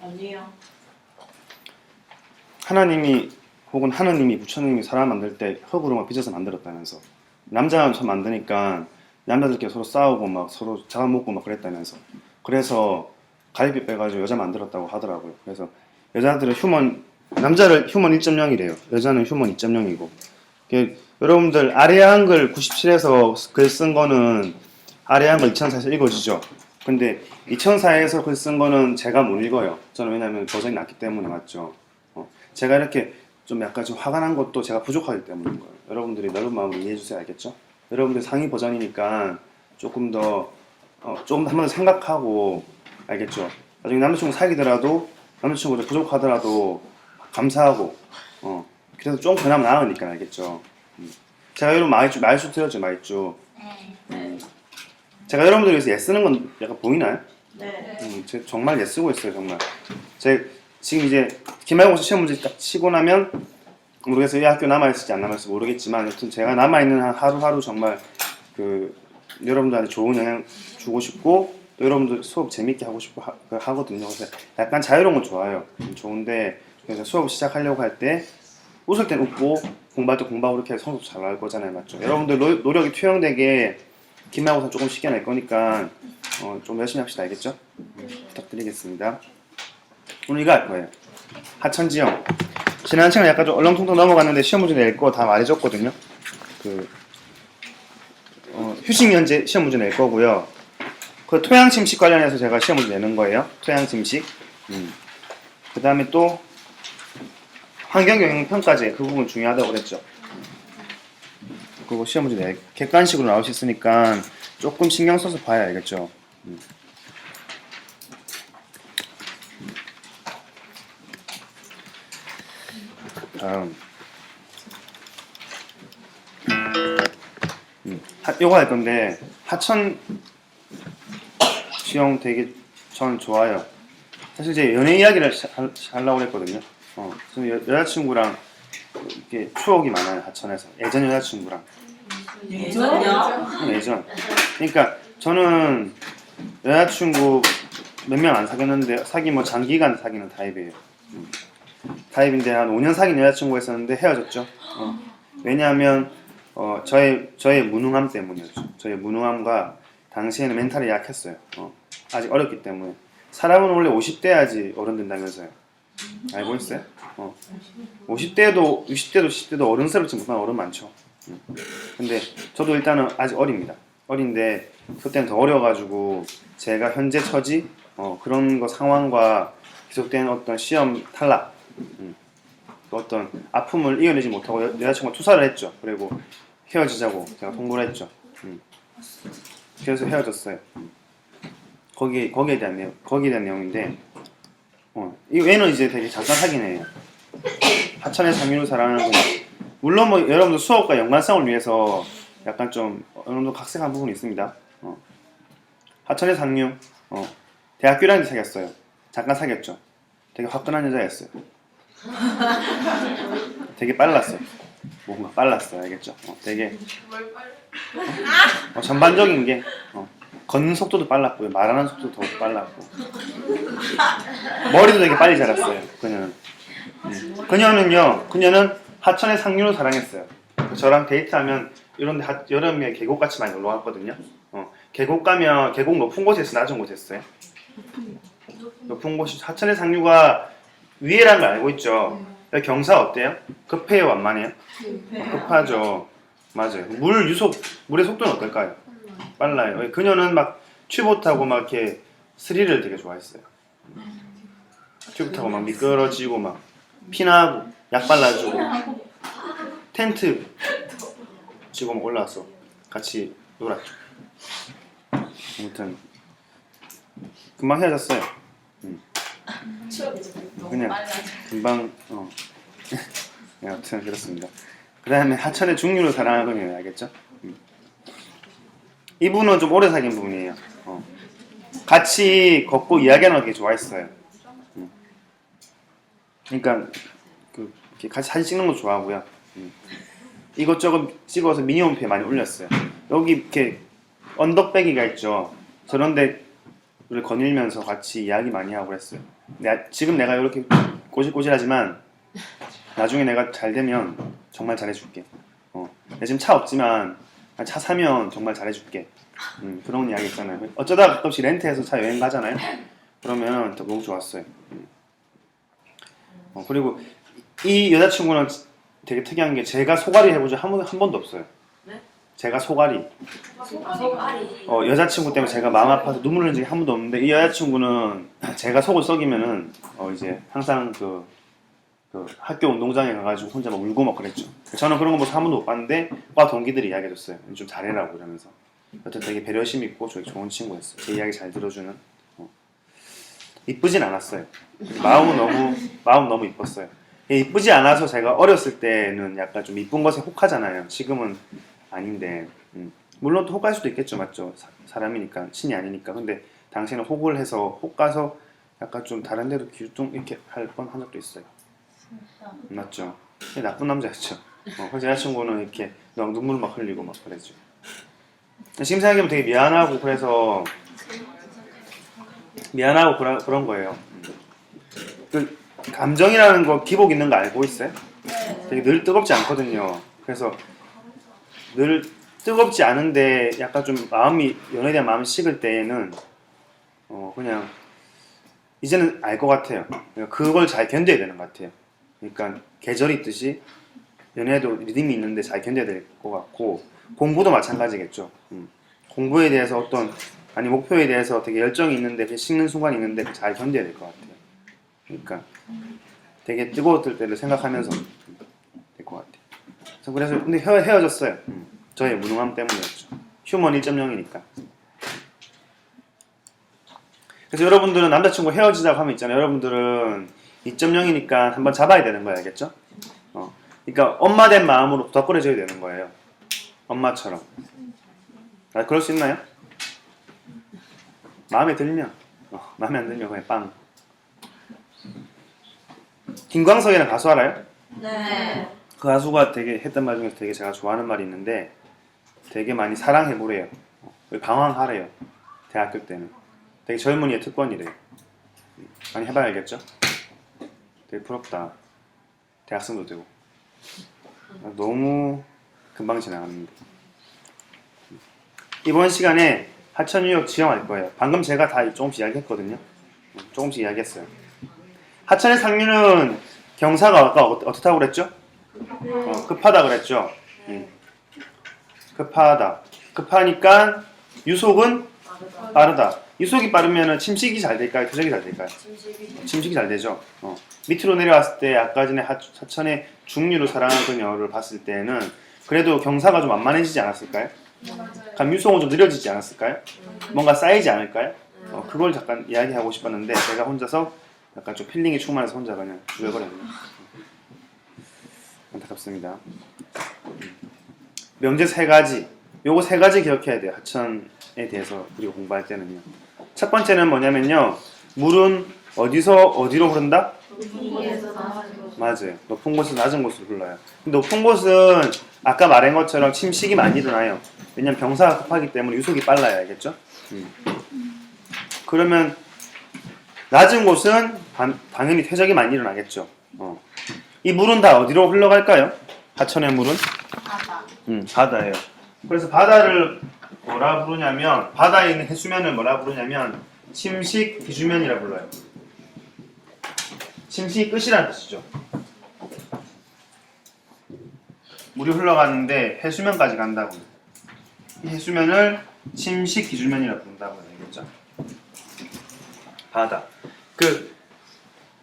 아니요. 하나님이 혹은 하느님이 부처님이 사람 만들 때 흙으로 빚어서 만들었다면서. 남자만 처음 만드니까 남자들끼리 서로 싸우고 막 서로 잡아먹고 막 그랬다면서. 그래서 갈비 빼가지고 여자 만들었다고 하더라고요. 그래서 여자들은 남자를 휴먼 1.0이래요. 여자는 휴먼 2.0이고. 여러분들 아리아 한글 97에서 글 쓴 거는 아리아 한글 2004에서 읽어지죠. 근데 2004에서 글 쓴 거는 제가 못 읽어요. 저는 왜냐면 버전이 낮기 때문에. 맞죠. 제가 이렇게 좀 약간 좀 화가 난 것도 제가 부족하기 때문인 거예요. 여러분들이 넓은 마음으로 이해해 주세요. 알겠죠? 여러분들 상위 버전이니까 조금 더 조금 한 번 더 생각하고. 알겠죠? 나중에 남자친구 사귀더라도 남자친구가 부족하더라도 감사하고 그래서 좀 변하면 나으니까. 알겠죠? 제가 여러분 말수 드렸죠. 말주. 제가 여러분들 위해서 애쓰는 건 약간 보이나요? 네. 제가 정말 애쓰고 있어요. 정말. 제가 지금 이제 기말고사 시험 문제 딱 치고 나면 모르겠어요. 이 학교 남아있을지 안 남아있을지 모르겠지만 여튼 제가 남아있는 한 하루하루 정말 여러분들한테 좋은 영향 주고 싶고 또 여러분들 수업 재밌게 하고 싶고 하거든요. 그래서 약간 자유로운 건 좋아요. 좋은데 그래서 수업 시작하려고 할 때 웃을 땐 웃고 공부할 때 공부하고 이렇게 해서 성적 잘 나올 거잖아요. 맞죠? 여러분들 노력이 투영되게 기말고사 조금 쉽게 낼 거니까 좀 열심히 합시다. 알겠죠? 부탁드리겠습니다. 오늘 이거 할 거예요. 하천지형. 지난 시간에 약간 좀 얼렁뚱땅 넘어갔는데 시험 문제 낼 거 다 말해줬거든요. 휴식연재 시험 문제 낼 거고요. 토양침식 관련해서 제가 시험 문제 내는 거예요. 토양침식. 그 다음에 또 환경영향평가제 그 부분 중요하다고 그랬죠. 그거 시험 문제 객관식으로 나올 수 있으니까 조금 신경 써서 봐야 알겠죠. 다음 요거 할 건데 하천 지형 되게 저는 좋아요. 사실 이제 연애 이야기를 하려고 했거든요. 저는 여자친구랑 이렇게 추억이 많아요. 하천에서 예전 여자친구랑. 예전이요? 예전. 그러니까 저는 여자친구 몇 명 안 사귀었는데 사귀면 장기간 사귀는 타입이에요. 타입인데 한 5년 사귄 여자친구가 있었는데 헤어졌죠. 왜냐하면 저의 무능함 때문이었죠. 저의 무능함과 당시에는 멘탈이 약했어요. 아직 어렸기 때문에. 사람은 원래 50대야지 어른 된다면서요. 알고 있어요? 50대도 60대도 70대도 어른스럽지 못한 어른 많죠. 근데 저도 일단은 아직 어립니다. 어린데 그때는 더 어려가지고 제가 현재 처지 그런 거 상황과 계속되는 어떤 시험 탈락 어떤 아픔을 이겨내지 못하고 여자친구가 투사를 했죠. 그리고 헤어지자고 제가 통보를 했죠. 그래서 헤어졌어요. 거기에 대한 내용인데 이 애는 이제 되게 잠깐 사귄 애예요. 하천의 상류를 사랑하는 건 물론 뭐 여러분들 수업과 연관성을 위해서 약간 좀 어느 정도 각색한 부분이 있습니다. 하천의 상류 대학교 1학년 때 사귀었어요. 잠깐 사귀었죠. 되게 화끈한 여자였어요. 되게 빨랐어요. 뭔가 빨랐어요. 알겠죠? 되게 전반적인 게 걷는 속도도 빨랐고요. 말하는 속도도 더 빨랐고 머리도 되게 빨리 자랐어요. 그녀는 하천의 상류를 사랑했어요. 저랑 데이트하면 이런데 여름에 계곡같이 많이 놀러 갔거든요. 계곡 가면 계곡 높은 곳에서 낮은 곳에 있어요. 높은 곳이 하천의 상류가 위에라는 걸 알고 있죠. 경사 어때요? 급해요, 완만해요? 급하죠. 맞아요. 물의 속도는 어떨까요? 빨라요. 그녀는 막 튜브 타고 막 이렇게 스릴을 되게 좋아했어요. 튜브 타고 막 미끄러지고 막 피나고 약 발라주고 텐트 지고 막 올라와서 같이 놀았죠. 아무튼 금방 헤어졌어요. 그냥 금방 네, 아무튼 그렇습니다. 그 다음에 하천의 중류를 사랑하는 거예요. 알겠죠? 이분은 좀 오래 사귄 분이에요. 같이 걷고 이야기하는 거 되게 좋아했어요. 그러니까 이렇게 같이 사진 찍는 거 좋아하고요. 이것저것 찍어서 미니홈피에 많이 올렸어요. 여기 이렇게 언덕배기가 있죠. 저런 데를 거닐면서 같이 이야기 많이 하고 그랬어요. 지금 내가 이렇게 꼬질꼬질하지만 나중에 내가 잘 되면 정말 잘해줄게. 내가 지금 차 없지만 차 사면 정말 잘해줄게. 그런 이야기 있잖아요. 어쩌다 가끔씩 렌트해서 차 여행 가잖아요. 그러면 너무 좋았어요. 그리고 이 여자친구는 되게 특이한 게 제가 소갈이 해본 적 한 번도 없어요. 네? 제가 소갈이. 소갈이. 여자친구 때문에 제가 마음 아파서 눈물 흘린 적이 한 번도 없는데 이 여자친구는 제가 속을 썩이면은 이제 항상 그 학교 운동장에 가가지고 혼자 막 울고 막 그랬죠. 저는 그런 거 모습 한 번도 못 봤는데 과 동기들이 이야기해줬어요. 좀 잘해라고 이러면서. 여튼 되게 배려심 있고 좋은 친구였어요. 제 이야기 잘 들어주는. 이쁘진 않았어요. 마음 너무 이뻤어요. 이쁘지 않아서 제가 어렸을 때는 약간 좀 이쁜 것에 혹하잖아요. 지금은 아닌데 물론 또 혹할 수도 있겠죠, 맞죠? 사람이니까 신이 아니니까. 근데 당시에는 혹을 해서 혹가서 약간 좀 다른 데로 좀 이렇게 할 뻔한 적도 있어요. 맞죠? 나쁜 남자였죠. 그래서 여자친구는 이렇게 막 눈물 막 흘리고 막 그랬죠. 지금 생각해보면 되게 미안하고 그래서 미안하고 그런 거예요. 그 감정이라는 거 기복 있는 거 알고 있어요? 되게 늘 뜨겁지 않거든요. 그래서 늘 뜨겁지 않은데 약간 좀 연애에 대한 마음이 식을 때에는 그냥 이제는 알 것 같아요. 그러니까 그걸 잘 견뎌야 되는 것 같아요. 그러니까 계절이 있듯이 연애도 리듬이 있는데 잘 견뎌야 될 것 같고 공부도 마찬가지겠죠. 공부에 대해서 목표에 대해서 되게 열정이 있는데 식는 순간이 있는데 잘 견뎌야 될 것 같아요. 그러니까 되게 뜨거웠을 때를 생각하면서 될 것 같아요. 그래서 근데 헤어졌어요. 저의 무능함 때문이었죠. 휴먼 1.0이니까. 그래서 여러분들은 남자친구 헤어지자고 하면 있잖아요. 여러분들은 2.0이니까 한번 잡아야 되는 거예요. 알겠죠? 그러니까 엄마 된 마음으로 부탁거려줘야 되는 거예요. 엄마처럼. 그럴 수 있나요? 마음에 들면 마음에 안 들면 그냥 빵. 김광석이라는 가수 알아요? 네. 그 가수가 되게 했던 말 중에서 되게 제가 좋아하는 말이 있는데 되게 많이 사랑해보래요. 방황하래요. 대학교 때는. 되게 젊은이의 특권이래요. 많이 해봐야 알겠죠? 되게 부럽다. 대학생도 되고. 너무 금방 지나갔는데. 이번 시간에 하천유역 지정할 거예요. 방금 제가 다 조금씩 이야기했거든요. 조금씩 이야기했어요. 하천의 상류는 경사가 아까 어떻다고 그랬죠? 급하다 그랬죠? 급하다. 급하니까 유속은 빠르다. 유속이 빠르면 침식이 잘 될까요? 퇴적이 잘 될까요? 침식이 잘 되죠. 밑으로 내려왔을 때 아까 전에 하천의 중류를 사랑하는 그녀를 봤을 때는 그래도 경사가 좀 완만해지지 않았을까요? 그럼 유속은 좀 느려지지 않았을까요? 뭔가 쌓이지 않을까요? 그걸 잠깐 이야기하고 싶었는데 제가 혼자서 약간 좀 필링이 충만해서 혼자 그냥 죽여버렸네요. 안타깝습니다. 명제 3가지. 요거 3가지 기억해야 돼요. 하천에 대해서 우리가 공부할 때는요. 첫 번째는 뭐냐면요. 물은 어디서 어디로 흐른다? 맞아요. 높은 곳에서 낮은 곳으로 흘러요. 높은 곳은 아까 말한 것처럼 침식이 많이 일어나요. 왜냐면 병사가 급하기 때문에 유속이 빨라요. 알겠죠? 그러면 낮은 곳은 당연히 퇴적이 많이 일어나겠죠. 이 물은 다 어디로 흘러갈까요? 하천의 물은? 바다. 바다예요. 그래서 바다를 뭐라 부르냐면 바다에 있는 해수면을 뭐라 부르냐면 침식 비주면이라 불러요. 침식이 끝이라는 뜻이죠. 물이 흘러가는데 해수면까지 간다고. 이 해수면을 침식 기준면이라 부른다고 알겠죠? 바다.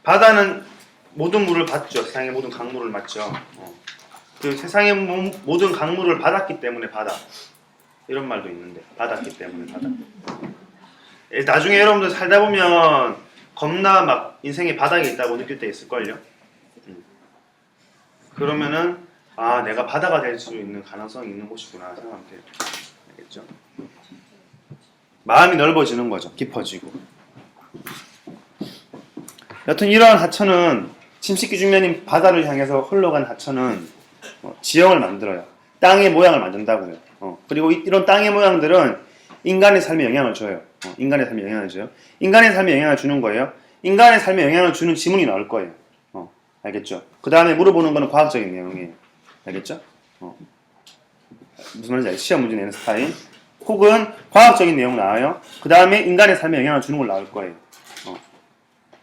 바다는 모든 물을 받죠. 세상의 모든 강물을 받죠. 세상의 모든 강물을 받았기 때문에 바다. 이런 말도 있는데 받았기 때문에 바다. 나중에 여러분들 살다 보면 겁나 막 인생의 바닥에 있다고 느낄 때 있을걸요. 그러면은 내가 바다가 될 수 있는 가능성이 있는 곳이구나 생각하면 돼요. 알겠죠? 마음이 넓어지는 거죠. 깊어지고. 여튼 이러한 하천은 침식기준면인 바다를 향해서 흘러간 하천은 지형을 만들어요. 땅의 모양을 만든다고요. 그리고 이런 땅의 모양들은 인간의 삶에 영향을 줘요. 인간의 삶에 영향을 주는 거예요. 인간의 삶에 영향을 주는 지문이 나올 거예요. 알겠죠? 그 다음에 물어보는 거는 과학적인 내용이에요. 알겠죠? 무슨 말인지 알죠? 시험 문제 내는 스타일. 혹은 과학적인 내용 나와요. 그 다음에 인간의 삶에 영향을 주는 걸 나올 거예요.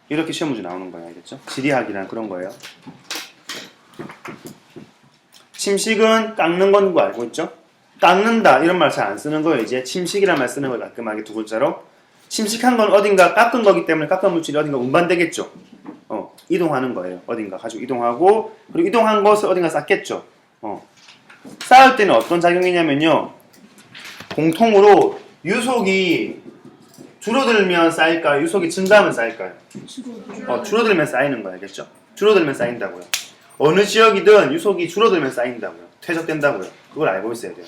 이렇게 시험 문제 나오는 거예요. 알겠죠? 지리학이란 그런 거예요. 침식은 깎는 건 거 알고 있죠? 깎는다 이런 말 잘 안 쓰는 거예요. 이제 침식이란 말 쓰는 걸 깔끔하게 두 글자로. 침식한 건 어딘가 깎은 거기 때문에 깎은 물질이 어딘가 운반되겠죠. 이동하는 거예요. 어딘가 가지고 이동하고, 그리고 이동한 것을 어딘가 쌓겠죠. 쌓을 때는 어떤 작용이냐면요, 공통으로 유속이 줄어들면 쌓일까요? 유속이 증가하면 쌓일까요? 줄어들면 쌓이는 거예요. 알겠죠? 줄어들면 쌓인다고요. 어느 지역이든 유속이 줄어들면 쌓인다고요. 퇴적된다고요. 그걸 알고 있어야 돼요.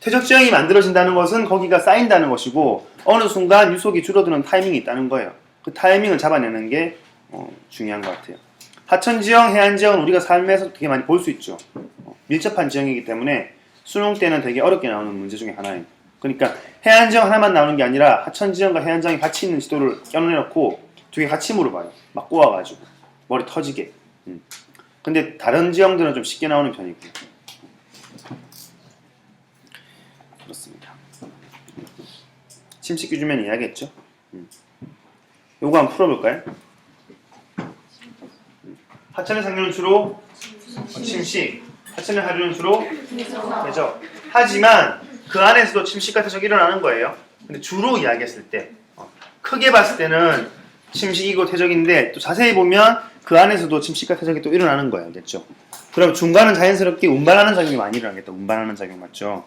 퇴적 지형이 만들어진다는 것은 거기가 쌓인다는 것이고, 어느 순간 유속이 줄어드는 타이밍이 있다는 거예요. 그 타이밍을 잡아내는 게 중요한 것 같아요. 하천 지형, 해안 지형은 우리가 삶에서 되게 많이 볼 수 있죠. 밀접한 지형이기 때문에 수능 때는 되게 어렵게 나오는 문제 중에 하나예요. 그러니까 해안 지형 하나만 나오는 게 아니라 하천 지형과 해안 지형이 같이 있는 지도를 껴내놓고 두 개 같이 물어봐요. 막 꼬아가지고 머리 터지게. 근데 다른 지형들은 좀 쉽게 나오는 편이고요. 그렇습니다. 침식 규주면 이해하겠죠? 요거 한번 풀어볼까요? 하천의 상류는 주로 침식, 하천의 하류는 주로 퇴적. 하지만 그 안에서도 침식과 퇴적이 일어나는 거예요. 근데 주로 이야기했을 때, 크게 봤을 때는 침식이고 퇴적인데 또 자세히 보면 그 안에서도 침식과 퇴적이 또 일어나는 거예요. 알겠죠? 그럼 중간은 자연스럽게 운반하는 작용이 많이 일어나겠다. 운반하는 작용 맞죠?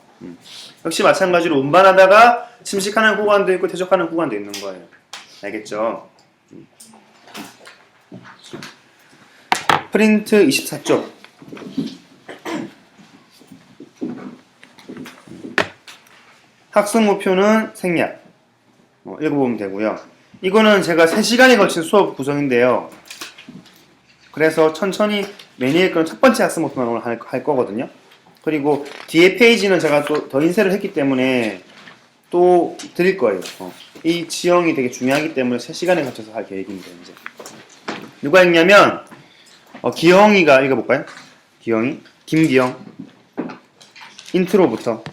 역시 마찬가지로 운반하다가 침식하는 구간도 있고 퇴적하는 구간도 있는 거예요. 알겠죠? 프린트 24쪽. 학습 목표는 생략. 읽어보면 되고요. 이거는 제가 3시간에 걸친 수업 구성인데요. 그래서 천천히 매니에 건 첫 번째 학습 목표만 오늘 할 거거든요. 그리고 뒤에 페이지는 제가 또 더 인쇄를 했기 때문에 또 드릴 거예요. 이 지형이 되게 중요하기 때문에 3시간에 걸쳐서 할 계획입니다. 이제 누가 읽냐면 기영이가 읽어볼까요? 기영이? 김기영. 인트로부터.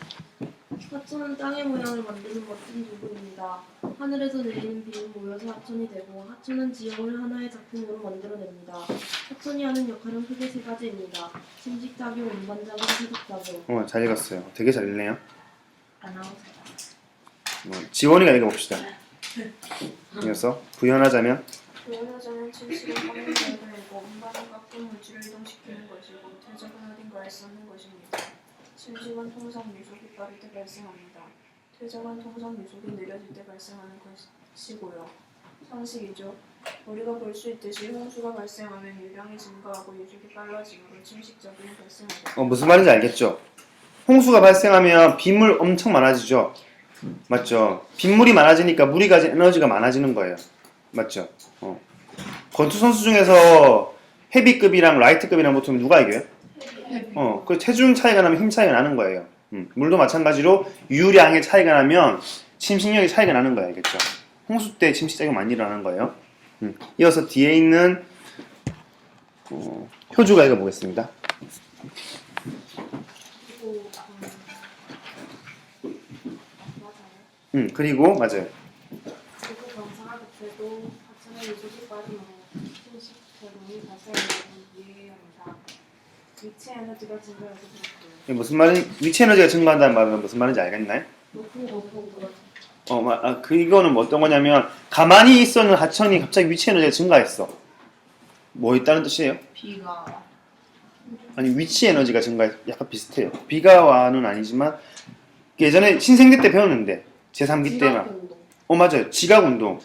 하천은 땅의 모양을 만드는 멋진 도구입니다. 하늘에서 내리는 비는 모여서 하천이 되고, 하천은 지형을 하나의 작품으로 만들어냅니다. 하천이 하는 역할은 크게 3가지입니다. 침식작용, 운반작용, 퇴적작용. 잘 읽었어요. 되게 잘 읽네요. 아나운서. 지원이가 읽어봅시다. 이어서 부연하자면 부연하자면 침식은 땅의 모양을 내고 운반은 깎은 물질을 이동시키는 것이고 퇴적은 어딘가에 쌓는 것입니다. 침식은 통상 유속이 빠를 때 발생합니다. 퇴적은 통상 유속이 느려질 때 발생하는 것이고요. 상식이죠. 우리가 볼 수 있듯이 홍수가 발생하면 유량이 증가하고 유속이 빨라지므로 침식작용이 발생하고 무슨 말인지 알겠죠? 홍수가 발생하면 빗물 엄청 많아지죠? 맞죠? 빗물이 많아지니까 물이 가진 에너지가 많아지는 거예요. 맞죠? 권투 선수 중에서 헤비급이랑 라이트급이랑 붙으면 누가 이겨요? 그 체중 차이가 나면 힘 차이가 나는 거예요. 물도 마찬가지로 유량의 차이가 나면 침식력의 차이가 나는 거예요. 알겠죠? 홍수 때 침식작용이 많이 일어나는 거예요. 이어서 뒤에 있는 효주가 읽어보겠습니다. 그리고 맞아요. 그리고 경사가 급해도 하천의 유속이 빠르므로 침식작용이 발생하는 것은 이해합니다. 위치 에너지가 증가해서 그렇고요. 이게 무슨 말이 위치 에너지가 증가한다는 말은 무슨 말인지 알겠나요? 높은 거보다 이거는 뭐 어떤 거냐면 가만히 있었는 하천이 갑자기 위치 에너지가 증가했어. 뭐 있다는 뜻이에요? 비가. 아니 위치 에너지가 증가해 약간 비슷해요. 비가 와는 아니지만 예전에 신생대 때 배웠는데 제3기 때만. 맞아요. 지각운동.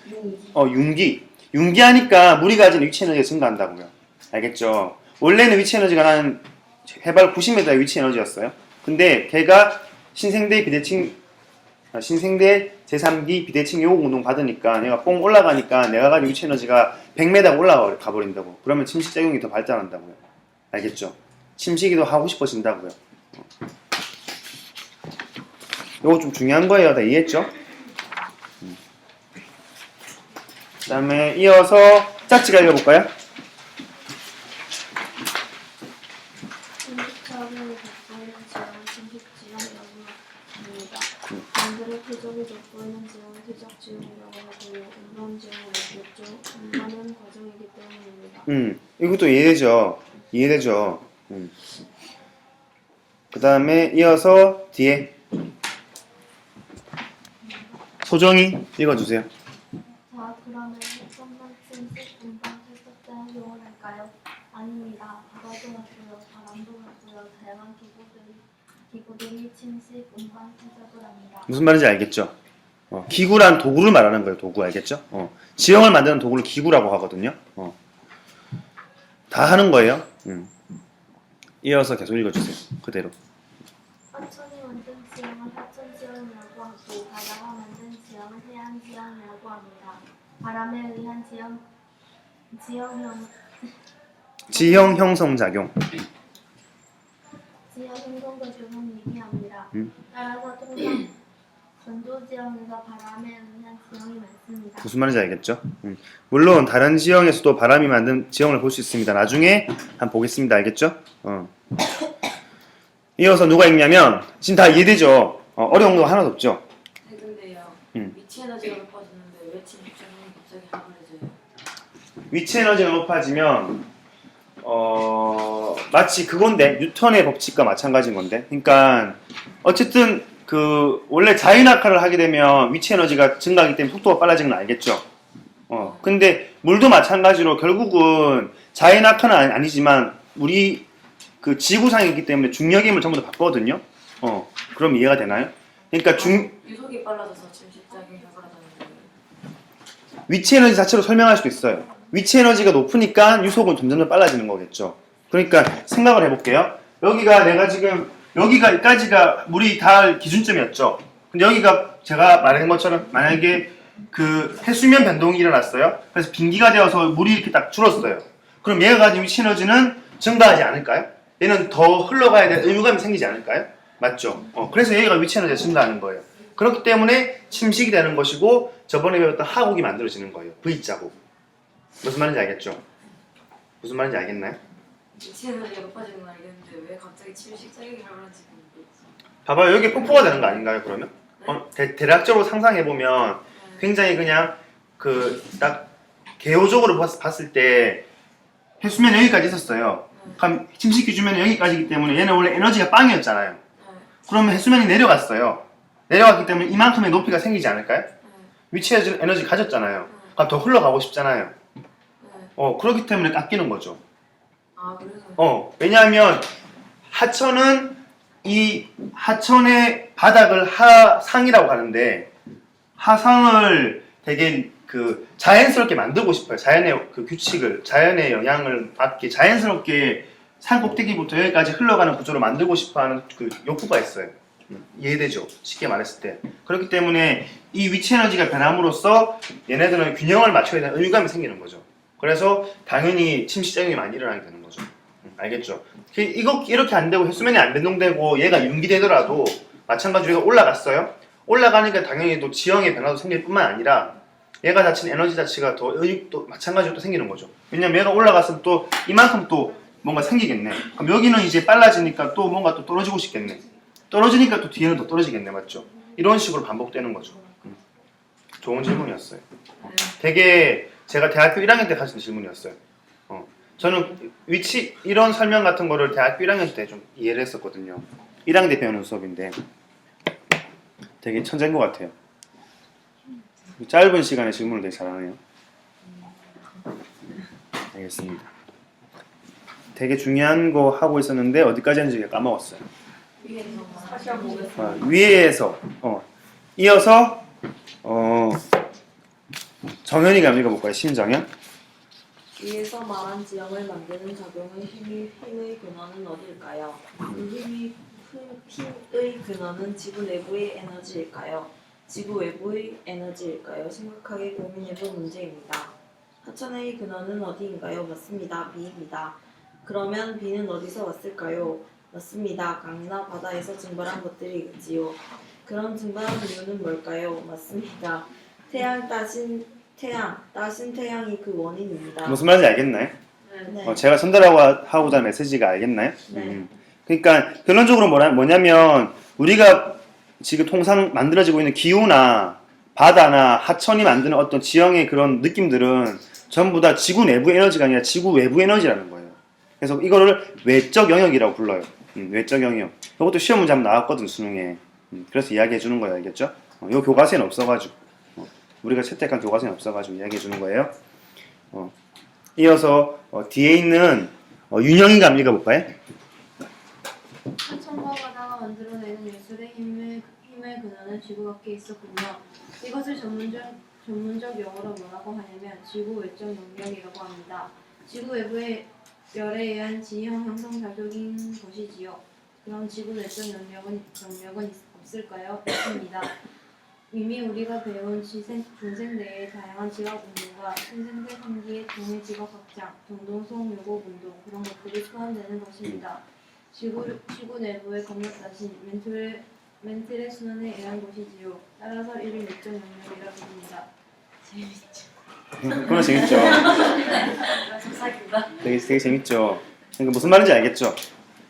융기 하니까 물이 가진 위치 에너지가 증가한다고요. 알겠죠? 원래는 위치 에너지가 한 해발 90m의 위치 에너지였어요. 근데 걔가 신생대 제3기 비대칭 요격 운동 받으니까 내가 뽕 올라가니까 내가 가진 위치 에너지가 100m 올라가 버린다고. 그러면 침식작용이 더 발달한다고요. 알겠죠? 침식이 더 하고 싶어진다고요. 요거 좀 중요한 거예요. 다 이해했죠? 그다음에 이어서 짝지가 읽어볼까요? 침식자를 돋보이는 지형은 침식지형이라고 합니다. 만들의 표적이 돋보이는 지형은 퇴적지형이라고 하고요. 운반지형은 없겠죠. 운반은 과정이기 때문입니다. 이것도 이해되죠? 이해되죠? 그 다음에 이어서 뒤에 소정이 읽어주세요. 자, 그러면 해성만 침식, 운반, 퇴적자를 요원할까요? 아닙니다. 바다도 같고요, 바람도 같고요, 다양한 기구들이 침식, 운반, 퇴적을 합니다. 무슨 말인지 알겠죠? 기구란 도구를 말하는 거예요. 도구 알겠죠? 지형을 만드는 도구를 기구라고 하거든요. 다 하는 거예요. 이어서 계속 읽어주세요. 그대로. 하천이 만든 지형을 하천지형이라고 하고 바다가 만든 지형을 해안지형이라고 합니다. 바람에 의한 지형 형성작용. 지형 행동작용은 미비합니다. 따라서 통상 전도지형에서 바람에 의한 지형이 많습니다. 무슨 말인지 알겠죠? 물론 다른 지형에서도 바람이 만든 지형을 볼 수 있습니다. 나중에 한번 보겠습니다. 알겠죠? 이어서 누가 읽냐면 지금 다 이해되죠? 어려운 거 하나도 없죠? 네, 근데요. 음. 위치 에너지가 높아지는데 왜 침식작용이 갑자기 harml해져요? 위치 에너지가 높아지면 마치 그건데 뉴턴의 법칙과 마찬가지인 건데 그러니까 어쨌든 그 원래 자유낙하를 하게 되면 위치 에너지가 증가하기 때문에 속도가 빨라지는 건 알겠죠? 근데 물도 마찬가지로 결국은 자유낙하는 아니지만 우리 그 지구상이기 때문에 중력의 힘을 전부 다 받거든요. 그럼 이해가 되나요? 그러니까 유속이 빨라져서 침식작용이 발생하다는 거예요. 위치 에너지 자체로 설명할 수도 있어요. 위치 에너지가 높으니까 유속은 점점 빨라지는 거겠죠. 그러니까 생각을 해볼게요. 여기가 내가 지금 여기까지가 물이 닿을 기준점이었죠. 근데 여기가 제가 말한 것처럼 만약에 그 해수면 변동이 일어났어요. 그래서 빙기가 되어서 물이 이렇게 딱 줄었어요. 그럼 얘가 가진 위치 에너지는 증가하지 않을까요? 얘는 더 흘러가야 될 의무감이 생기지 않을까요? 맞죠? 그래서 얘가 위치 에너지가 증가하는 거예요. 그렇기 때문에 침식이 되는 것이고 저번에 배웠던 하곡이 만들어지는 거예요. V자국. 무슨 말인지 알겠죠? 무슨 말인지 알겠나요? 위치 에너지가 높아지는 건 알겠는데 왜 갑자기 침식작용이 발생하는지 모르겠어요. 봐봐요. 여기 폭포가 되는 거 아닌가요, 그러면? 대략적으로 상상해보면 굉장히 그냥 그 딱 개요적으로 봤을 때 해수면 여기까지 있었어요. 그럼 침식 기준면 여기까지이기 때문에 얘는 원래 에너지가 빵이었잖아요. 그러면 해수면이 내려갔어요. 내려갔기 때문에 이만큼의 높이가 생기지 않을까요? 위치 에너지 가졌잖아요. 그럼 더 흘러가고 싶잖아요. 그렇기 때문에 깎이는 거죠. 아, 그래서? 왜냐하면 하천은 이 하천의 바닥을 하상이라고 하는데 하상을 되게 그 자연스럽게 만들고 싶어요. 자연의 그 규칙을, 자연의 영향을 받게 자연스럽게 산 꼭대기부터 여기까지 흘러가는 구조로 만들고 싶어하는 그 욕구가 있어요. 이해되죠? 쉽게 말했을 때. 그렇기 때문에 이 위치 에너지가 변함으로써 얘네들은 균형을 맞춰야 되는 의무감이 생기는 거죠. 그래서 당연히 침식작용이 많이 일어나게 되는 거죠. 알겠죠? 이렇게 안 되고 해수면이 안 변동되고 얘가 융기되더라도 마찬가지로 얘가 올라갔어요. 올라가니까 당연히 또 지형의 변화도 생길 뿐만 아니라 얘가 자체는 에너지 자체가 또 마찬가지로 또 생기는 거죠. 왜냐면 얘가 올라갔으면 또 이만큼 또 뭔가 생기겠네. 그럼 여기는 이제 빨라지니까 또 뭔가 또 떨어지고 싶겠네. 떨어지니까 또 뒤에는 더 떨어지겠네. 맞죠? 이런 식으로 반복되는 거죠. 좋은 질문이었어요. 되게 제가 대학교 1학년 때 가진 질문이었어요. 저는 이런 설명 같은 거를 대학교 1학년 때 좀 이해를 했었거든요. 1학년 때 배우는 수업인데 되게 천재인 것 같아요. 짧은 시간에 질문을 되게 잘하네요. 알겠습니다. 되게 중요한 거 하고 있었는데 어디까지 했는지 까먹었어요. 위에서 이어서 정현이가 한번 읽어볼까요? 신정현. 위에서 말한 지형을 만드는 작용의 힘의 근원은 어디일까요? 힘의 근원은 지구 내부의 에너지일까요? 지구 외부의 에너지일까요? 심각하게 고민해볼 문제입니다. 하천의 근원은 어디인가요? 맞습니다. B입니다. 그러면 B는 어디서 왔을까요? 맞습니다. 강이나 바다에서 증발한 것들이겠지요. 그런 증발한 이유는 뭘까요? 맞습니다. 태양 따신 태양, 따신 태양이 그 원인입니다. 무슨 말인지 알겠나요? 네. 제가 전달하고자 하는 메시지가 알겠나요? 네. 그러니까 결론적으로 뭐냐면 우리가 지금 통상 만들어지고 있는 기후나 바다나 하천이 만드는 어떤 지형의 그런 느낌들은 전부 다 지구 내부 에너지가 아니라 지구 외부 에너지라는 거예요. 그래서 이거를 외적 영역이라고 불러요. 외적 영역. 이것도 시험 문제 한번 나왔거든, 수능에. 그래서 이야기해 주는 거예요. 알겠죠? 요 교과서에는 없어가지고. 우리가 채택한 교과서에는 없어가지고 이야기해 주는 거예요. 이어서 뒤에 있는 윤영이가 한번 읽어볼까요? 하천과 바다가 만들어내는 예술의 힘의 근원은 지구 밖에 있었군요. 이것을 전문적 용어로 뭐라고 하냐면 지구 외적 영역이라고 합니다. 지구 외부의 열에 의한 지형 형성 작용인 것이지요. 그럼 지구 내적 영역은 없을까요? 있습니다. 이미 우리가 배운 중생대의 다양한 직업운동과 신생대 3기의 동해 직업 확장, 동동송 요곡 운동 그런 것들이 포함되는 것입니다. 지구 내부의 건너따신 멘틀의 순환에 의한 것이지요. 따라서 이를 내적 영역이라 부릅니다. 재밌죠? 그건 재밌죠. 속삭인다. 되게 재밌죠. 그러니까 무슨 말인지 알겠죠?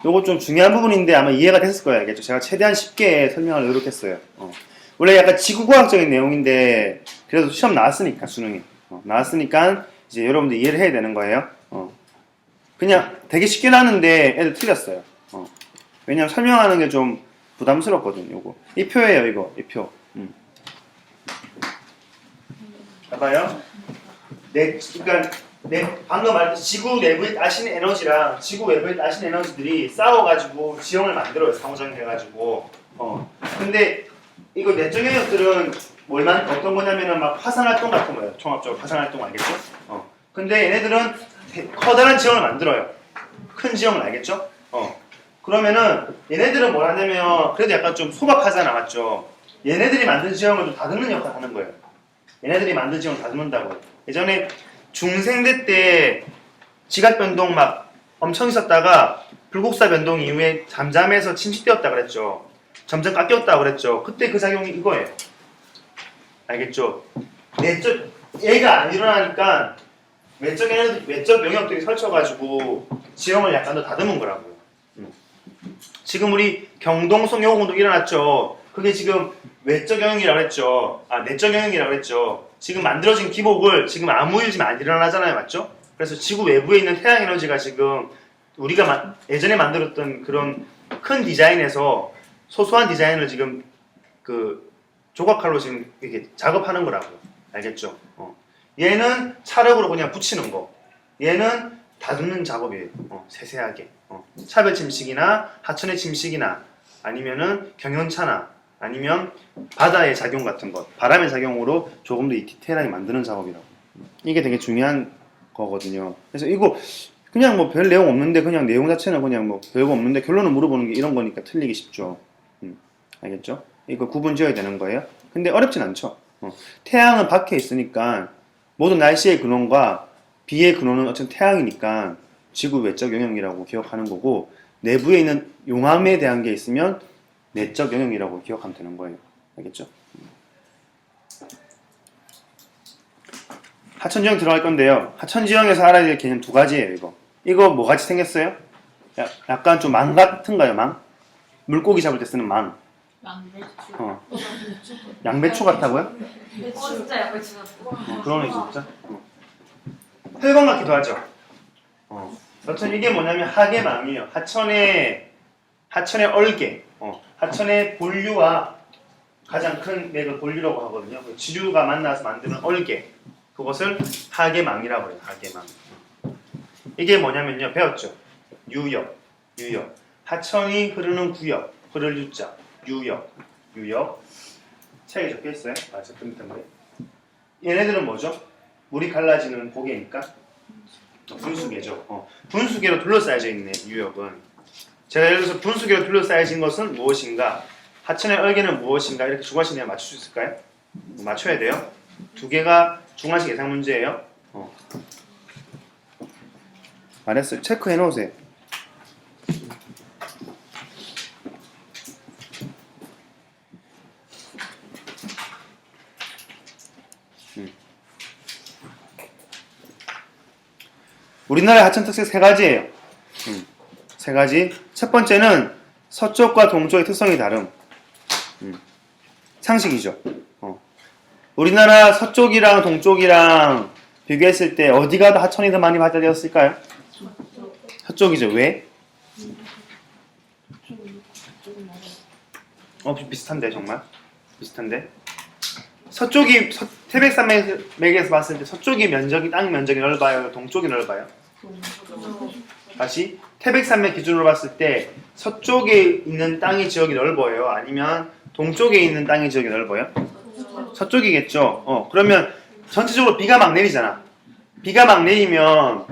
요거 좀 중요한 부분인데 아마 이해가 됐을 거예요. 알겠죠? 제가 최대한 쉽게 설명을 노력했어요. 원래 약간 지구과학적인 내용인데 그래도 시험 나왔으니까 수능이 나왔으니까 이제 여러분들 이해를 해야 되는 거예요. 그냥 되게 쉽게 나왔는데 애들 틀렸어요. 왜냐면 설명하는 게 좀 부담스럽거든요. 요거 이 표예요. 이거 이 표. 봐봐요. 그러니까 방금 말했듯이 지구 내부에 따신 에너지랑 지구 외부에 따신 에너지들이 싸워가지고 지형을 만들어요. 상호작용해가지고. 근데 이거 내적 영역들은 어떤 거냐면은 막 화산활동 같은 거예요. 종합적으로 화산활동 알겠죠? 근데 얘네들은 커다란 지형을 만들어요. 큰 지형을 알겠죠? 그러면은 얘네들은 뭘 하냐면 그래도 약간 좀 소박하잖아, 맞죠? 얘네들이 만든 지형을 좀 다듬는 역할을 하는 거예요. 얘네들이 만든 지형을 다듬는다고요. 예전에 중생대 때 지각 변동 막 엄청 있었다가 불국사 변동 이후에 잠잠해서 침식되었다 그랬죠. 점점 깎였다 그랬죠. 그때 그 작용이 이거예요. 알겠죠? 얘가 안 일어나니까 외적 영역들이 설쳐가지고 지형을 약간 더 다듬은 거라고요. 지금 우리 경동성 요공도 일어났죠. 그게 지금 외적 영역이라고 했죠. 내적 영역이라고 했죠. 지금 만들어진 기복을 지금 아무 일 지금 안 일어나잖아요. 맞죠? 그래서 지구 외부에 있는 태양 에너지가 지금 우리가 예전에 만들었던 그런 큰 디자인에서 소소한 디자인을 지금 그 조각칼로 지금 이렇게 작업하는 거라고요. 알겠죠? 얘는 찰흙으로 그냥 붙이는 거. 얘는 다듬는 작업이에요. 세세하게. 차별 침식이나 하천의 침식이나 아니면은 경연차나 아니면 바다의 작용 같은 것, 바람의 작용으로 조금 더 이 디테일하게 만드는 작업이라고. 이게 되게 중요한 거거든요. 그래서 이거 그냥 뭐 별 내용 없는데 그냥 내용 자체는 그냥 뭐 별거 없는데 결론을 물어보는 게 이런 거니까 틀리기 쉽죠. 알겠죠? 이거 구분 지어야 되는 거예요. 근데 어렵진 않죠. 태양은 밖에 있으니까 모든 날씨의 근원과 비의 근원은 어쨌든 태양이니까 지구 외적 영역이라고 기억하는 거고 내부에 있는 용암에 대한 게 있으면 내적 영역이라고 기억하면 되는 거예요. 알겠죠? 하천지형 들어갈 건데요. 하천지형에서 알아야 될 개념 두 가지예요. 이거 뭐 같이 생겼어요? 약간 좀 망 같은가요? 망? 물고기 잡을 때 쓰는 망. 양배추 같다고요? 진짜 양배추 같아. 그러네 진짜. 혈관 같기도 하죠. 여튼 이게 뭐냐면 하계망이에요. 하천의 얼개. 하천의 본류와 가장 큰 맥을 본류라고 하거든요. 지류가 만나서 만드는 얼개. 그것을 하계망이라고 해요. 하계망. 이게 뭐냐면요. 배웠죠. 유역. 하천이 흐르는 구역. 흐를 유자. 유역. 책에 적혀 있어요. 적혀있던 거예요. 얘네들은 뭐죠? 물이 갈라지는 고개니까 분수계죠. 분수계로 둘러싸여져 있네. 유역은. 제가 예를 들어서 분수계로 둘러싸여진 것은 무엇인가? 하천의 얼개는 무엇인가? 이렇게 중화식 내가 맞출 수 있을까요? 맞춰야 돼요. 두 개가 중화식 예상 문제예요. 말했어요. 체크해 놓으세요. 우리나라의 하천 특색 세 가지예요. 세 가지. 첫 번째는 서쪽과 동쪽의 특성이 다름. 상식이죠. 우리나라 서쪽이랑 동쪽이랑 비교했을 때 어디가 더 하천이 더 많이 발달되었을까요? 서쪽이죠. 왜? 비슷한데 정말? 비슷한데? 서쪽이 태백산맥에서 봤을 때 서쪽이 면적이 땅 면적이 넓어요? 동쪽이 넓어요? 다시 태백산맥 기준으로 봤을 때 서쪽에 있는 땅의 지역이 넓어요? 아니면 동쪽에 있는 땅의 지역이 넓어요? 서쪽이겠죠. 그러면 전체적으로 비가 막 내리잖아. 비가 막 내리면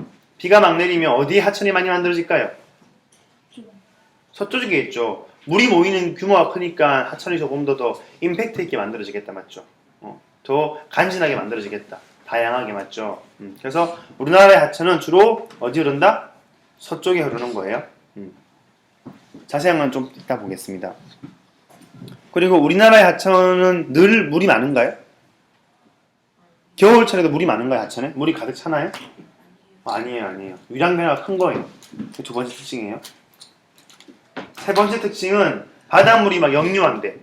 어디에 하천이 많이 만들어질까요? 서쪽이겠죠. 물이 모이는 규모가 크니까 하천이 조금 더 임팩트 있게 만들어지겠다, 맞죠? 더 간지나게 만들어지겠다. 다양하게, 맞죠? 그래서 우리나라의 하천은 주로 어디 흐른다? 서쪽에 흐르는 거예요. 자세한 건 좀 이따 보겠습니다. 그리고 우리나라의 하천은 늘 물이 많은가요? 겨울철에도 물이 많은가요, 하천에? 물이 가득 차나요? 아니에요. 유량 변화가 큰 거예요. 그 두 번째 특징이에요. 세 번째 특징은 바닷물이 막 역류한대.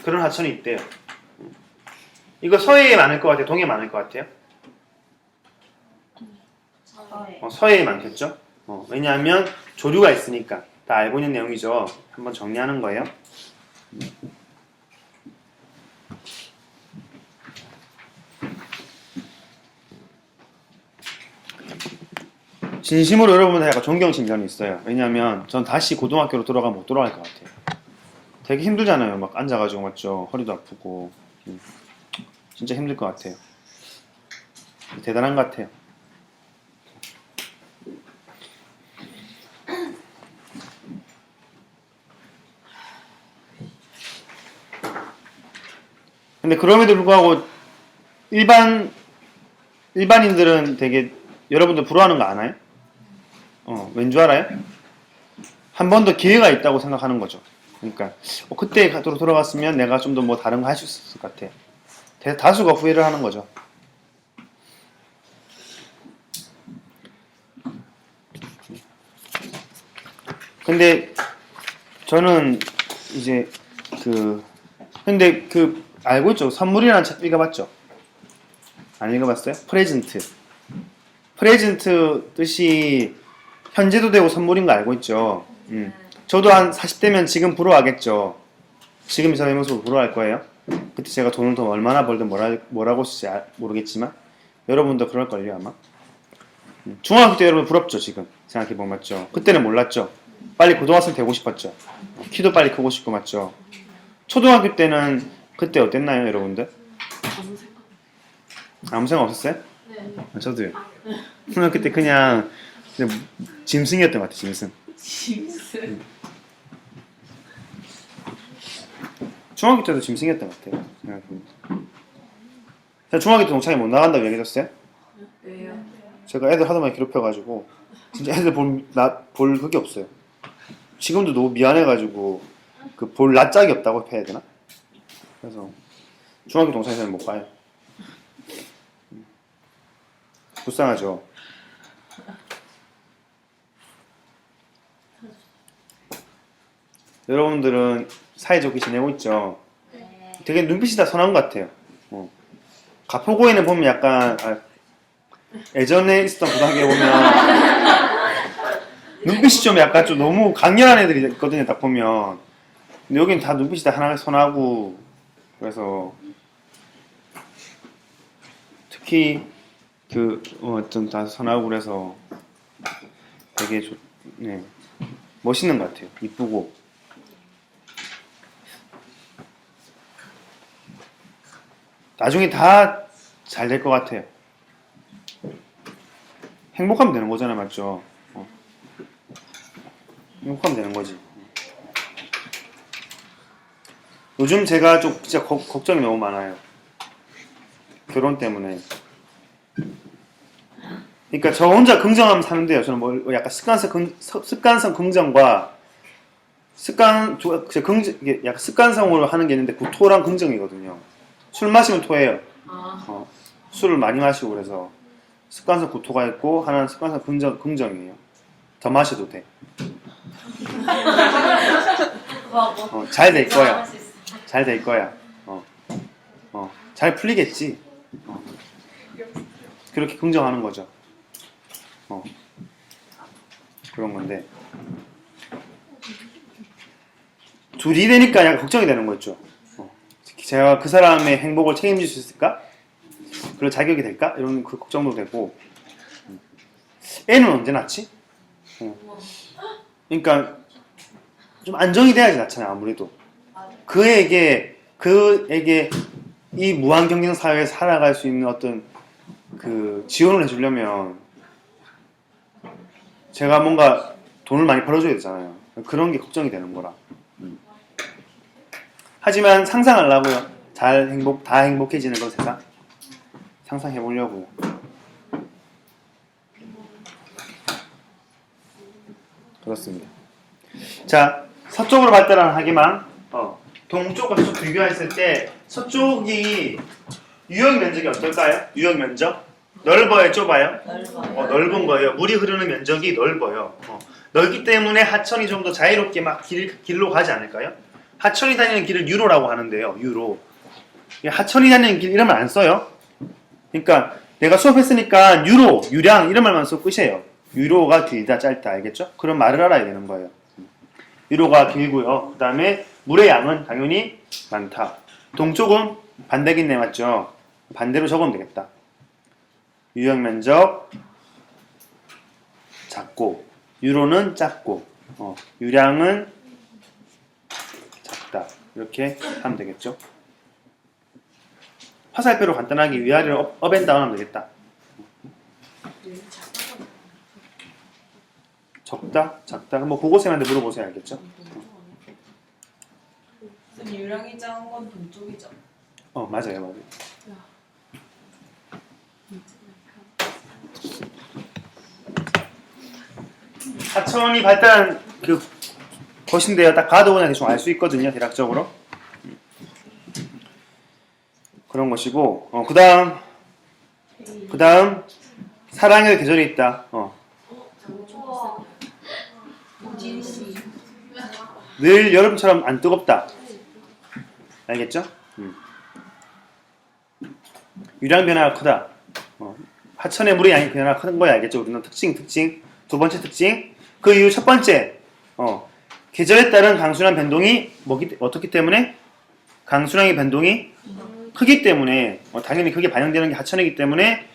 그런 하천이 있대요. 이거 서해에 많을 것 같아요? 동해에 많을 것 같아요? 서해에 많겠죠? 왜냐하면 조류가 있으니까. 다 알고 있는 내용이죠. 한번 정리하는 거예요. 진심으로 여러분들 약간 존경심이 있어요. 왜냐하면 전 다시 고등학교로 돌아가면 못 돌아갈 것 같아요. 되게 힘들잖아요. 막 앉아가지고, 맞죠? 허리도 아프고. 진짜 힘들 것 같아요. 대단한 것 같아요. 근데 그럼에도 불구하고 일반인들은 되게 여러분들 부러워하는 거 아나요? 왠 줄 알아요? 한 번 더 기회가 있다고 생각하는 거죠. 그러니까 그때 돌아갔으면 내가 좀 더 뭐 다른 거 할 수 있을 것 같아. 다수가 후회를 하는 거죠. 근데 저는 이제 근데 알고 있죠? 선물이라는 책 읽어봤죠? 안 읽어봤어요? 프레젠트 뜻이 현재도 되고 선물인 거 알고 있죠? 저도 한 40대면 지금 부러워하겠죠? 지금 이 사람의 모습을 부러워할 거예요? 그때 제가 돈을 더 얼마나 벌든 뭐라고 쓸지 모르겠지만 여러분도 그럴걸요 아마? 중학교 때 여러분 부럽죠 지금? 생각해보면 맞죠? 그때는 몰랐죠? 빨리 고등학생 되고 싶었죠? 키도 빨리 크고 싶고 맞죠? 초등학교 때는 그때 어땠나요 여러분들? 아무 생각 없었어요? 네. 저도요. 그때 그냥 짐승이었던 것 같아요. 짐승. 중학교 때도 짐승이었던 것 같아요. 생각해보면. 제가 중학교 때 동창회 못 나간다고 얘기해줬어요? 왜요? 제가 애들 하도 많이 괴롭혀가지고 진짜 애들 볼 그게 없어요. 지금도 너무 미안해가지고 볼 낯짝이 없다고 해야 되나? 그래서 중학교 동창회는 못 가요. 불쌍하죠. 여러분들은 사이좋게 지내고 있죠? 되게 눈빛이 다 선한 것 같아요. 가포고에는 보면 약간 예전에 있었던 고등학교에 보면 눈빛이 좀 약간 좀 너무 강렬한 애들이 있거든요. 딱 보면. 근데 여기는 다 눈빛이 다 하나 선하고 그래서 특히 좀 다 선하고 그래서 되게 네, 멋있는 것 같아요. 이쁘고. 나중에 다 잘 될 것 같아요. 행복하면 되는 거잖아, 맞죠? 행복하면 되는 거지. 요즘 제가 좀 진짜 걱정이 너무 많아요. 결혼 때문에. 그러니까 저 혼자 긍정하면 사는데요. 저는 뭐 약간 습관성 긍정과 약간 습관성으로 하는 게 있는데 구토랑 긍정이거든요. 술 마시면 토해요. 술을 많이 마시고 그래서 습관성 구토가 있고 하나는 습관성 긍정이에요. 더 마셔도 돼. 잘 될 거야. 잘 될 거야. 잘 풀리겠지. 그렇게 긍정하는 거죠. 그런 건데 둘이 되니까 약간 걱정이 되는 거죠. 제가 그 사람의 행복을 책임질 수 있을까? 그럴 자격이 될까? 이런 그 걱정도 되고. 애는 언제 낳지? 그러니까 좀 안정이 돼야지 낳잖아요. 아무래도 그에게 이 무한 경쟁 사회에서 살아갈 수 있는 어떤 그 지원을 해주려면 제가 뭔가 돈을 많이 벌어줘야 되잖아요. 그런 게 걱정이 되는 거라. 하지만 상상하려고요. 다 행복해지는 건 세상 상상해 보려고요. 그렇습니다. 자, 서쪽으로 발달한 하기만 동쪽과 서쪽 비교했을 때 서쪽이 유역 면적이 어떨까요? 유역 면적? 넓어요, 좁아요? 넓은 거예요. 물이 흐르는 면적이 넓어요. 넓기 때문에 하천이 좀 더 자유롭게 막 길로 가지 않을까요? 하천이 다니는 길을 유로라고 하는데요. 유로. 하천이 다니는 길 이런 말 안 써요. 그러니까 내가 수업했으니까 유로, 유량 이런 말만 쓰고 끝이에요. 유로가 길다, 짧다, 알겠죠? 그런 말을 알아야 되는 거예요. 유로가 길고요. 그 다음에 물의 양은 당연히 많다. 동쪽은 반대겠네, 맞죠? 반대로 적으면 되겠다. 유역 면적 작고, 유로는 작고, 유량은 작다. 이렇게 하면 되겠죠? 화살표로 간단하게 위아래로 업앤다운 하면 되겠다. 적다? 작다? 뭐 고고생한테 물어보세요. 알겠죠? 선생님 유량이 작은 건 동쪽이죠? 맞아요. 하천이 발달한 그 것인데요. 딱 봐도 그냥 대충 알 수 있거든요. 대략적으로. 그런 것이고, 그 다음 사랑의 계절이 있다. 늘 여름처럼 안 뜨겁다. 알겠죠? 유량 변화가 크다. 하천의 물의 양이 변화가 큰 거야. 알겠죠? 우리는 특징. 두 번째 특징. 그 이후 첫 번째. 계절에 따른 강수량 변동이 어떻기 때문에? 강수량의 변동이 크기 때문에 당연히 그게 반영되는 게 하천이기 때문에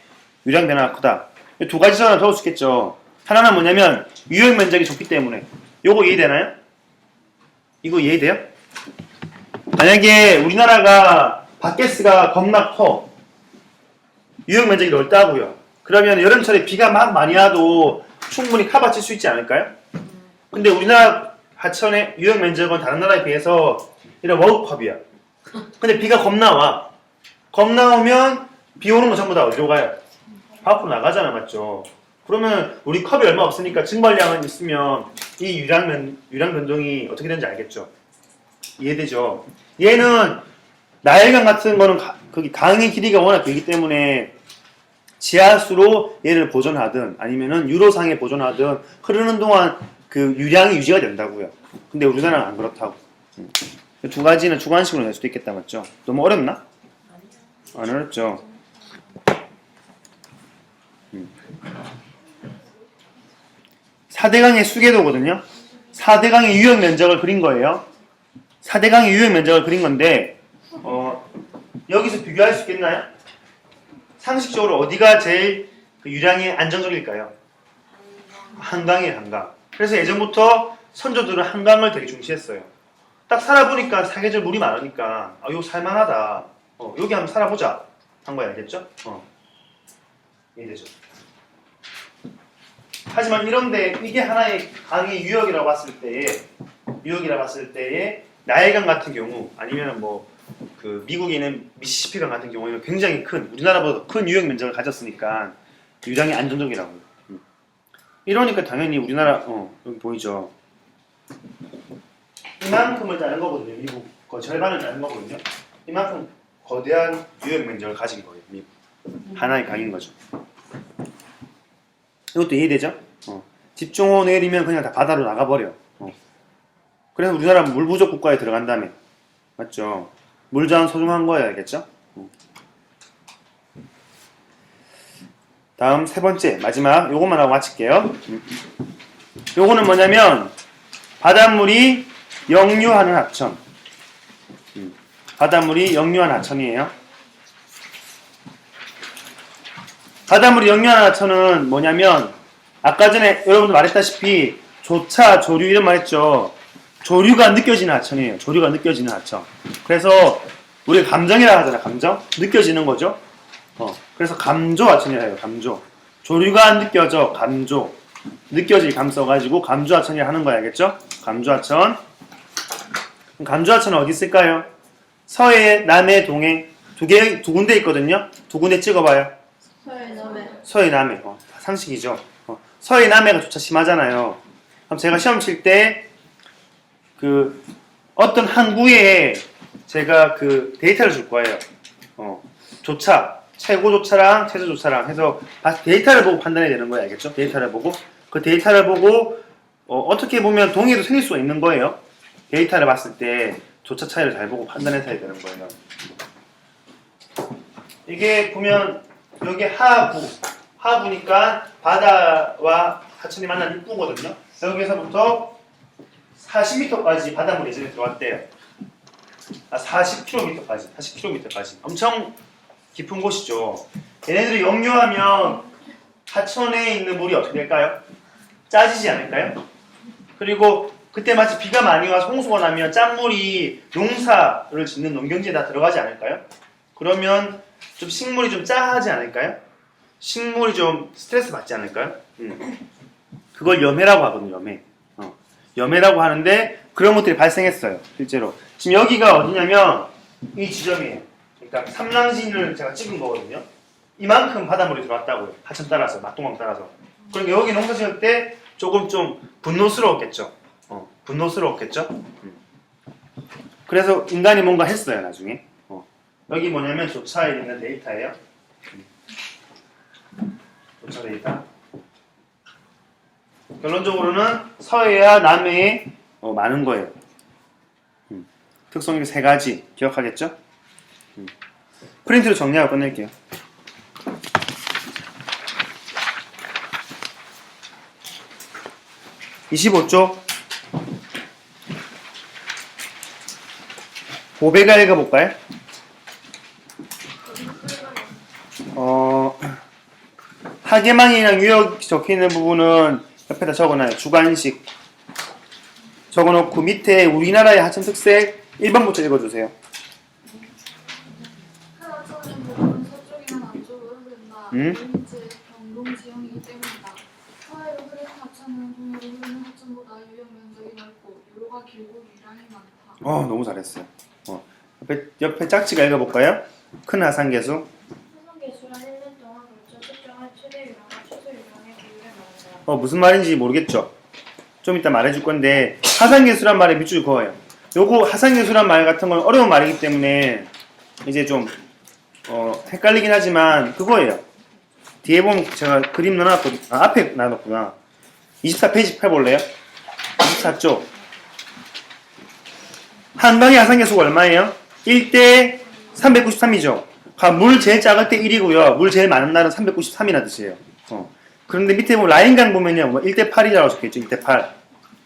유량 변화가 크다. 두 가지 전환 적을 수 있겠죠. 하나는 뭐냐면 유역 면적이 좁기 때문에. 요거 이해되나요? 이거 이해돼요? 만약에 우리나라가 밖에스가 겁나 커. 유역 면적이 넓다고요. 그러면 여름철에 비가 막 많이 와도 충분히 커버칠 수 있지 않을까요? 근데 우리나라 하천의 유역 면적은 다른 나라에 비해서 이런 워크컵이야. 근데 비가 겁나 와. 겁나 오면 비 오는 거 전부 다 어디로 가요? 밖으로 나가잖아, 맞죠? 그러면 우리 컵이 얼마 없으니까 증발량은 있으면 이 유량 변동이 어떻게 되는지 알겠죠? 이해되죠? 얘는 나일강 같은 거는 거기 강의 길이가 워낙 길기 때문에 지하수로 얘를 보존하든 아니면은 유로상에 보존하든 흐르는 동안 그 유량이 유지가 된다고요. 근데 우리나라는 안 그렇다고. 두 가지는 주관식으로 낼 수도 있겠다, 맞죠? 너무 어렵나? 안 어렵죠. 4대강의 수계도거든요. 4대강의 유역 면적을 그린 거예요. 4대강의 유역 면적을 그린 건데 여기서 비교할 수 있겠나요? 상식적으로 어디가 제일 그 유량이 안정적일까요? 한강이에요, 한강. 그래서 예전부터 선조들은 한강을 되게 중시했어요. 딱 살아보니까 사계절 물이 많으니까 이거 살만하다. 여기 한번 살아보자 한 거야, 알겠죠? 이해되죠? 하지만 이런데 이게 하나의 강의 유역이라고 봤을 때에 나일강 같은 경우 아니면 뭐 그 미국에 있는 미시시피강 같은 경우에는 굉장히 큰 우리나라보다 큰 유역 면적을 가졌으니까 유량이 안정적이라고요. 이러니까 당연히 우리나라 여기 보이죠? 이만큼을 자른 거거든요. 미국 거의 절반을 자른 거거든요. 이만큼 거대한 유역 면적을 가진 거예요. 미국 하나의 강인 거죠. 이것도 이해되죠? 집중호우 내리면 그냥 다 바다로 나가버려. 그래서 우리나라는 물 부족 국가에 들어간다며. 맞죠? 물 자원 소중한 거야, 알겠죠? 다음 세 번째, 마지막 요것만 하고 마칠게요. 요거는 뭐냐면 바닷물이 역류하는 하천. 바닷물이 역류하는 하천이에요. 바닷물이 역류하는 하천은 뭐냐면 아까 전에 여러분도 말했다시피 조차, 조류 이런 말 했죠. 조류가 느껴지는 하천이에요. 조류가 느껴지는 하천. 그래서 우리가 감정이라 하잖아. 감정? 느껴지는 거죠. 그래서 감조 하천이라 해요. 감조. 조류가 느껴져. 감조. 느껴질 감 써가지고 감조 하천이라 하는 거야. 알겠죠? 감조 하천. 감조 하천은 어디 있을까요? 서해, 남해, 동해. 두 군데 있거든요. 두 군데 찍어봐요. 서해, 남해. 상식이죠. 서해, 남해가 조차 심하잖아요. 그럼 제가 시험 칠 때 어떤 항구에 제가 데이터를 줄 거예요. 조차, 최고 조차랑 최저 조차랑 해서 데이터를 보고 판단해야 되는 거예요. 알겠죠? 데이터를 보고. 그 데이터를 보고, 어떻게 보면 동의도 생길 수가 있는 거예요. 데이터를 봤을 때 조차 차이를 잘 보고 판단해서 해야 되는 거예요. 이게 보면, 여기 하부니까 바다와 하천이 만난 입구거든요. 여기서부터 40m까지 바닷물이 예전에 들어왔대요. 40km까지. 엄청 깊은 곳이죠. 얘네들이 역류하면 하천에 있는 물이 어떻게 될까요? 짜지지 않을까요? 그리고 그때 마치 비가 많이 와서 홍수가 나면 짠물이 농사를 짓는 농경지에 다 들어가지 않을까요? 그러면 좀 식물이 좀 짜하지 않을까요? 식물이 좀 스트레스 받지 않을까요? 그걸 염해라고 하거든요. 염해라고 하는데 그런 것들이 발생했어요. 실제로. 지금 여기가 어디냐면 이 지점이에요. 그러니까 삼랑진을 제가 찍은 거거든요. 이만큼 바닷물이 들어왔다고요. 하천 따라서, 낙동강 따라서. 그러니까 여기 농사 지을 때 조금 좀 분노스러웠겠죠. 그래서 인간이 뭔가 했어요. 나중에. 여기 뭐냐면 조차에 있는 데이터예요. 조차 데이터. 결론적으로는 서해와 남해에 많은 거예요. 특성이 세 가지 기억하겠죠? 프린트로 정리하고 끝낼게요. (25쪽) 고배가 읽어볼까요? 하계망이랑 유역이 적혀있는 부분은 옆에다 적어놔요. 주관식 적어놓고 밑에 우리나라의 하천 특색 1번부터 읽어주세요. 하천은 부분은 서쪽이나 남쪽으로 흐른다. 이제 경동 지형이기 때문이다. 서해로 흐르는 하천은 동해로 흐르는 하천보다 유역 면적이 넓고 요로가 길고 유량이 많다. 너무 잘했어요. 옆에 짝지가 읽어볼까요? 큰 하산계수. 하산계수란 1년 동안 걸쳐 측정한 최대 유량과 최소 유량의 비율을 말한다. 무슨 말인지 모르겠죠? 좀 이따 말해줄 건데 하산계수란 말에 밑줄 그어요. 요거 하산계수란 말 같은 건 어려운 말이기 때문에 이제 좀 헷갈리긴 하지만 그거예요. 뒤에 보면 제가 그림 넣어놨거든요. 앞에 놔뒀구나. 24페이지 펴볼래요? 24쪽. 한강의 하산계수가 얼마예요? 1대 393이죠. 물 제일 작을 때 1이고요. 물 제일 많은 날은 393이나 뜻이에요. 그런데 밑에 보면 라인강 보면요. 1대 8이라고 적혀있죠. 1대 8.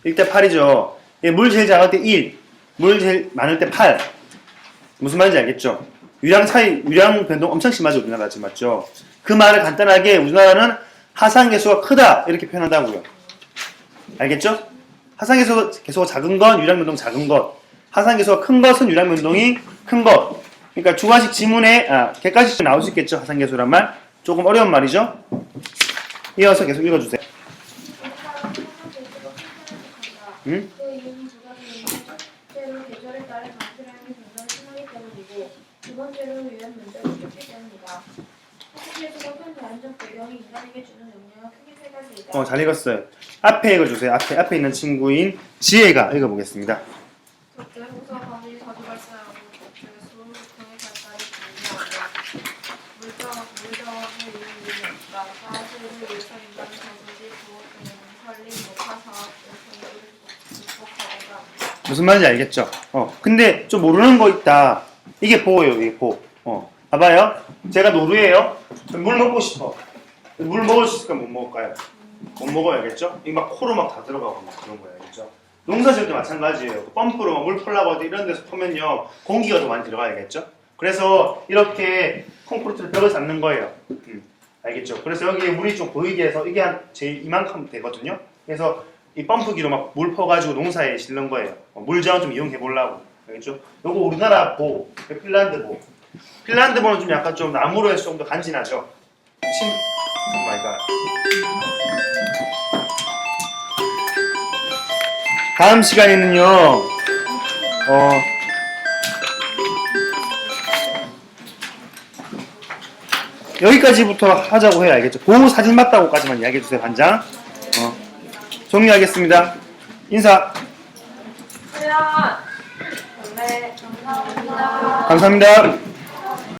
1대 8이죠. 물 제일 작을 때 1. 물 제일 많을 때 8. 무슨 말인지 알겠죠? 유량 변동 엄청 심하죠. 우리나라 지금 맞죠? 그 말을 간단하게 우리나라는 하산계수가 크다. 이렇게 표현한다고요. 알겠죠? 하산계수가 작은 건 유량 변동 작은 것. 하산계수가 큰 것은 유량 변동이 큰 것. 그러니까 주관식 지문에 객관식 나올 수 있겠죠. 하산계수란 말. 조금 어려운 말이죠. 이어서 계속 읽어주세요. 응? 그 이유는 두 가지인데 첫째로 계절에 따라 강수량이 굉장히 심하기 때문이고 두 번째로 유연 면적이 좁기 때문이다. 하산계수가 큰 자연적 배경이 인간에게 주는 영향은 크게 세 가지이다. 잘 읽었어요. 앞에 읽어주세요. 앞에 있는 친구인 지혜가 읽어보겠습니다. 첫째, 호사반이 자주 발생하고 둘째, 수로통의 발달이 중요하다. 물자원의 이유는 없다. 사실을 위해서 인간은 단지 부호 또는 살림, 녹화 사업의 정보를 극복하거나 무슨 말인지 알겠죠? 근데 좀 모르는 거 있다. 이게 보예요, 이게 보. 봐봐요. 제가 노루예요. 물 먹고 싶어. 물 먹을 수 있을까, 못 먹을까요? 못 먹어야겠죠? 이게 막 코로 막 다 들어가고 막 그런 거예요, 알겠죠? 농사지을 때 마찬가지예요. 펌프로 막 물 풀라고 하도 이런 데서 풀면요, 공기가 더 많이 들어가야겠죠? 그래서 이렇게 콘크리트를 벽을 쌓는 거예요. 알겠죠? 그래서 여기에 물이 좀 보이게 해서 이게 한 제일 이만큼 되거든요. 그래서 이 펌프기로 막 물 퍼가지고 농사에 실는 거예요. 물자원 좀 이용해 보려고. 알겠죠? 요거 우리나라 보, 핀란드 보. 핀란드 보는 좀 약간 좀 나무로 해서 좀 더 간지나죠? 오 마이 갓. 다음 시간에는요, 여기까지부터 하자고 해요. 알겠죠? 보호 사진 맞다고까지만 이야기해 주세요, 반장. 정리하겠습니다. 인사. 네, 감사합니다. 감사합니다.